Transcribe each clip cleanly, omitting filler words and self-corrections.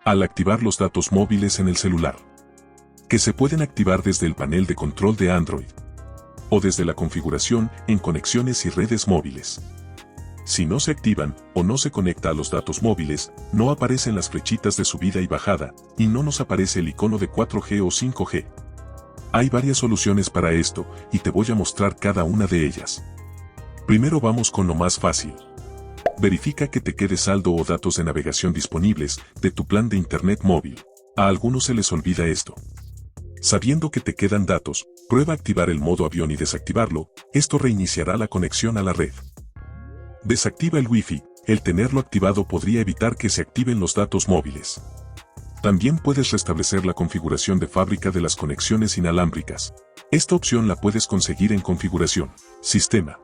Al activar los datos móviles en el celular, que se pueden activar desde el panel de control de Android o desde la configuración en conexiones y redes móviles. Si no se activan o no se conecta a los datos móviles, no aparecen las flechitas de subida y bajada, y no nos aparece el icono de 4G o 5G. Hay varias soluciones para esto, y te voy a mostrar cada una de ellas. Primero vamos con lo más fácil. Verifica que te quede saldo o datos de navegación disponibles de tu plan de internet móvil. A algunos se les olvida esto. Sabiendo que te quedan datos, prueba activar el modo avión y desactivarlo, esto reiniciará la conexión a la red. Desactiva el Wi-Fi, el tenerlo activado podría evitar que se activen los datos móviles. También puedes restablecer la configuración de fábrica de las conexiones inalámbricas. Esta opción la puedes conseguir en Configuración, Sistema.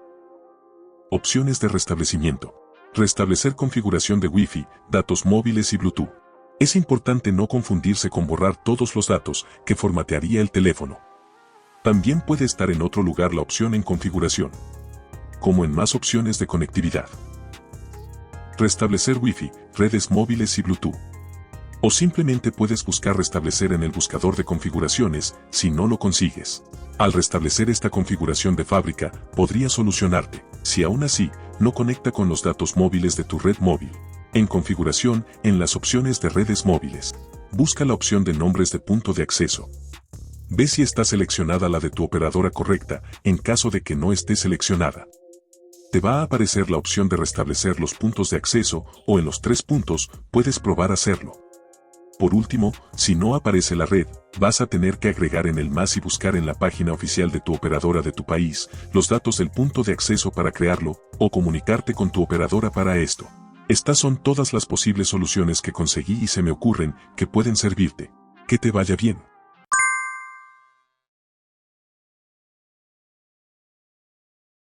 Opciones de restablecimiento. Restablecer configuración de Wi-Fi, datos móviles y Bluetooth. Es importante no confundirse con borrar todos los datos que formatearía el teléfono. También puede estar en otro lugar la opción en configuración, como en más opciones de conectividad. Restablecer Wi-Fi, redes móviles y Bluetooth. O simplemente puedes buscar restablecer en el buscador de configuraciones si no lo consigues. Al restablecer esta configuración de fábrica, podría solucionarte. Si aún así, no conecta con los datos móviles de tu red móvil. En configuración, en las opciones de redes móviles, busca la opción de nombres de punto de acceso. Ve si está seleccionada la de tu operadora correcta, en caso de que no esté seleccionada. Te va a aparecer la opción de restablecer los puntos de acceso, o en los 3 puntos, puedes probar hacerlo. Por último, si no aparece la red, vas a tener que agregar en el más y buscar en la página oficial de tu operadora de tu país, los datos del punto de acceso para crearlo, o comunicarte con tu operadora para esto. Estas son todas las posibles soluciones que conseguí y se me ocurren que pueden servirte. Que te vaya bien.